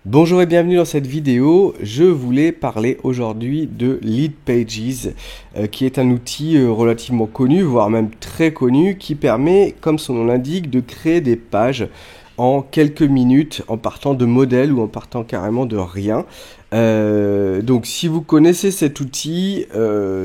Bonjour et bienvenue dans cette vidéo. Je voulais parler aujourd'hui de Leadpages, qui est un outil relativement connu, voire même très connu, qui permet, comme son nom l'indique, de créer des pages en quelques minutes en partant de modèles ou en partant carrément de rien. Donc si vous connaissez cet outil,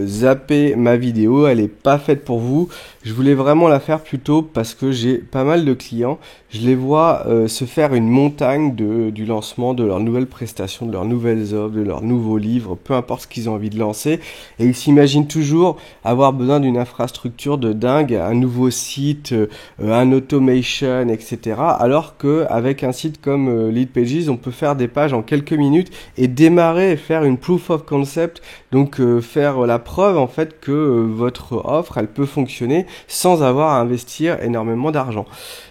zappez ma vidéo, elle n'est pas faite pour vous. Je voulais vraiment la faire plutôt parce que j'ai pas mal de clients. Je les vois se faire une montagne du lancement de leurs nouvelles prestations, de leurs nouvelles offres, de leurs nouveaux livres, peu importe ce qu'ils ont envie de lancer. Et ils s'imaginent toujours avoir besoin d'une infrastructure de dingue, un nouveau site, un automation, etc. Alors qu'avec un site comme Leadpages, on peut faire des pages en quelques minutes et démarrer et faire une proof of concept, donc faire la preuve en fait que votre offre elle peut fonctionner sans avoir à investir énormément d'argent.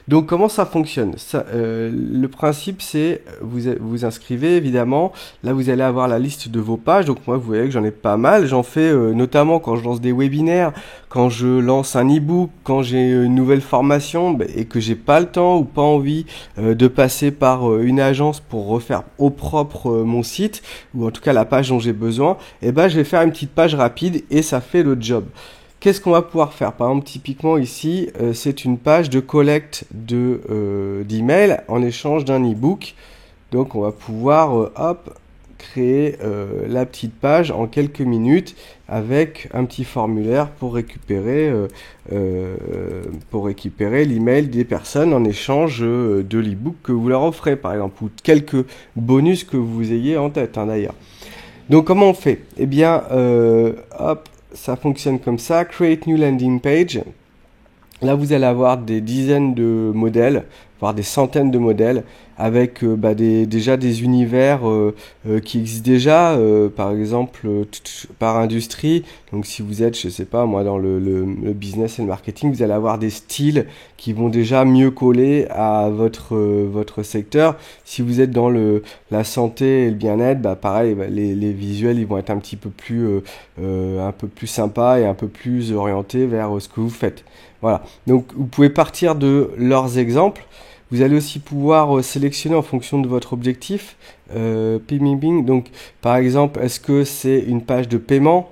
Donc comment ça fonctionne? Le principe c'est vous inscrivez évidemment, là vous allez avoir la liste de vos pages, donc moi vous voyez que j'en ai pas mal, j'en fais notamment quand je lance des webinaires, quand je lance un e-book, quand j'ai une nouvelle formation et que j'ai pas le temps ou pas envie de passer par une agence pour refaire au propre mon site, ou en tout cas la page dont j'ai besoin, et ben je vais faire une petite page rapide et ça fait le job. Qu'est-ce qu'on va pouvoir faire? Par exemple, typiquement ici, c'est une page de collecte d'emails en échange d'un e-book. Donc on va pouvoir hop, créer la petite page en quelques minutes avec un petit formulaire pour récupérer l'email des personnes en échange de l'e-book que vous leur offrez par exemple, ou quelques bonus que vous ayez en tête d'ailleurs. Donc comment on fait? Eh bien, hop, ça fonctionne comme ça. Create new landing page. Là, vous allez avoir des dizaines de modèles, voire des centaines de modèles, avec déjà des univers qui existent déjà, par exemple par industrie. Donc si vous êtes, je sais pas moi, dans le business et le marketing, vous allez avoir des styles qui vont déjà mieux coller à votre secteur. Si vous êtes dans la santé et le bien-être, pareil, les visuels ils vont être un peu plus sympas et un peu plus orientés vers ce que vous faites. Voilà, donc vous pouvez partir de leurs exemples. Vous allez aussi pouvoir sélectionner en fonction de votre objectif. Donc, par exemple, est-ce que c'est une page de paiement?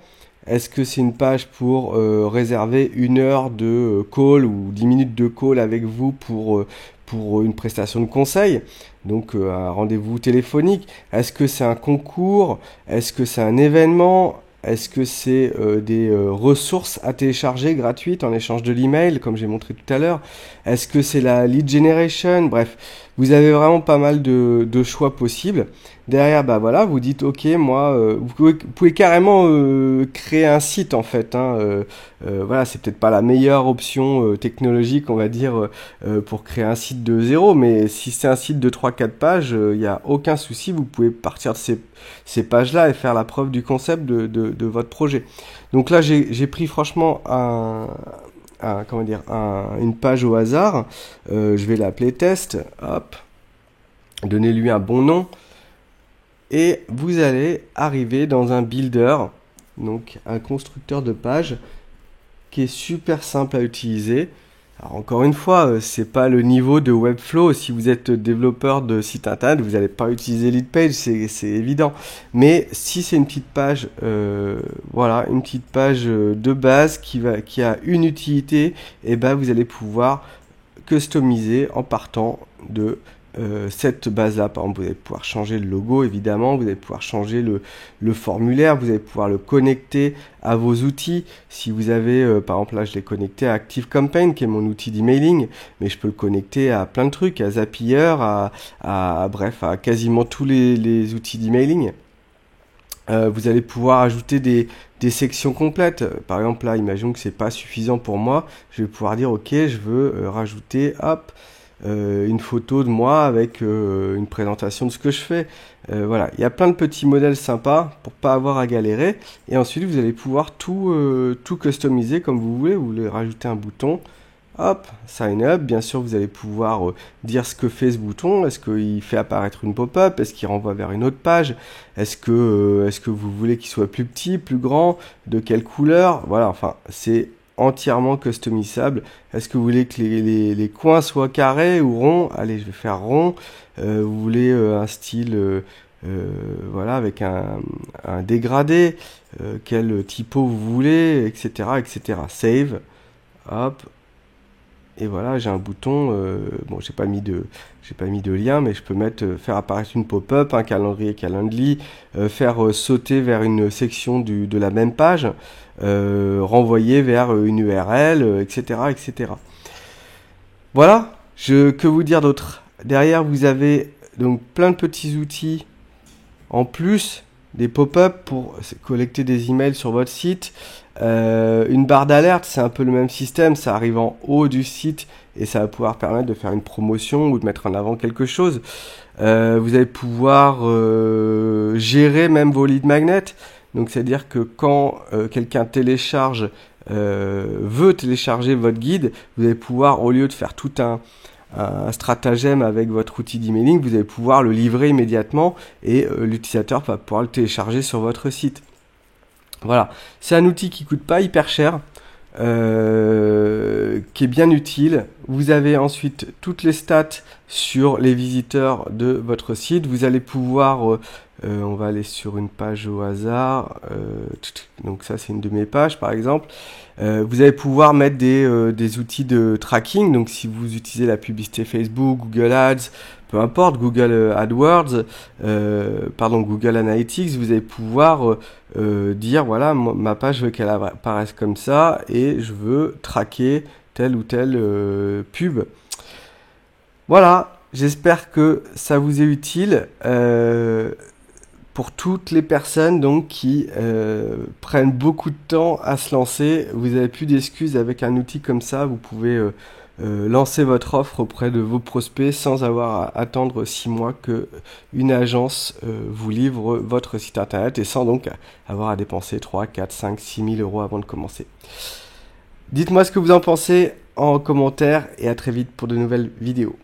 Est-ce que c'est une page pour réserver 1 heure de call ou 10 minutes de call avec vous pour une prestation de conseil? Donc un rendez-vous téléphonique. Est-ce que c'est un concours? Est-ce que c'est un événement? Est-ce que c'est des ressources à télécharger gratuites en échange de l'email, comme j'ai montré tout à l'heure? Est-ce que c'est la lead generation? Bref, vous avez vraiment pas mal de choix possibles. Derrière, voilà, vous dites, ok, moi, vous pouvez carrément créer un site en fait. Voilà, c'est peut-être pas la meilleure option technologique, on va dire, pour créer un site de zéro, mais si c'est un site de 3-4 pages, il n'y a aucun souci, vous pouvez partir de ces pages-là et faire la preuve du concept de votre projet. Donc là, j'ai pris franchement une page au hasard. Je vais l'appeler test. Hop, donnez-lui un bon nom. Et vous allez arriver dans un builder, donc un constructeur de pages qui est super simple à utiliser. Alors encore une fois, c'est pas le niveau de Webflow. Si vous êtes développeur de site internet, vous n'allez pas utiliser Leadpage, c'est évident. Mais si c'est une petite page, voilà, une petite page de base qui a une utilité, et vous allez pouvoir customiser en partant de cette base-là. Par exemple, vous allez pouvoir changer le logo, évidemment, vous allez pouvoir changer le formulaire, vous allez pouvoir le connecter à vos outils. Si vous avez, par exemple, là, je l'ai connecté à ActiveCampaign, qui est mon outil d'emailing, mais je peux le connecter à plein de trucs, à Zapier, bref, à quasiment tous les outils d'emailing. Vous allez pouvoir ajouter des sections complètes. Par exemple, là, imaginons que c'est pas suffisant pour moi. Je vais pouvoir dire, ok, je veux rajouter, hop, une photo de moi avec une présentation de ce que je fais. Voilà, il y a plein de petits modèles sympas pour pas avoir à galérer. Et ensuite, vous allez pouvoir tout customiser comme vous voulez. Vous voulez rajouter un bouton. Hop, sign up. Bien sûr, vous allez pouvoir dire ce que fait ce bouton. Est-ce qu'il fait apparaître une pop-up? Est-ce qu'il renvoie vers une autre page? Est-ce que vous voulez qu'il soit plus petit, plus grand? De quelle couleur? Voilà, enfin, c'est entièrement customisable. Est-ce que vous voulez que les coins soient carrés ou ronds? Allez, je vais faire rond. Vous voulez un style voilà, avec un dégradé, quel typo vous voulez, etc., etc. Save, hop, et voilà, j'ai un bouton. Bon, j'ai pas mis de lien, mais je peux faire apparaître une pop-up, un calendrier Calendly, faire sauter vers une section de la même page, renvoyer vers une URL, etc., etc. Voilà. Que vous dire d'autre? Derrière, vous avez donc plein de petits outils en plus des pop-up pour collecter des emails sur votre site. Une barre d'alerte, c'est un peu le même système, ça arrive en haut du site et ça va pouvoir permettre de faire une promotion ou de mettre en avant quelque chose. Vous allez pouvoir gérer même vos lead magnets. Donc c'est-à-dire que quand quelqu'un veut télécharger votre guide, vous allez pouvoir, au lieu de faire tout un stratagème avec votre outil d'emailing, vous allez pouvoir le livrer immédiatement et l'utilisateur va pouvoir le télécharger sur votre site. Voilà, c'est un outil qui coûte pas hyper cher, qui est bien utile. Vous avez ensuite toutes les stats sur les visiteurs de votre site. Vous allez pouvoir, on va aller sur une page au hasard, donc ça c'est une de mes pages par exemple. Vous allez pouvoir mettre des outils de tracking, donc si vous utilisez la publicité Facebook, Google Ads, peu importe, Google AdWords, Google Analytics, vous allez pouvoir dire voilà, ma page, je veux qu'elle apparaisse comme ça et je veux traquer telle ou telle pub. Voilà, j'espère que ça vous est utile. Pour toutes les personnes donc qui prennent beaucoup de temps à se lancer, vous n'avez plus d'excuses avec un outil comme ça. Vous pouvez lancer votre offre auprès de vos prospects sans avoir à attendre 6 mois que une agence vous livre votre site internet et sans donc avoir à dépenser 3, 4, 5, 6 000 euros avant de commencer. Dites-moi ce que vous en pensez en commentaire et à très vite pour de nouvelles vidéos.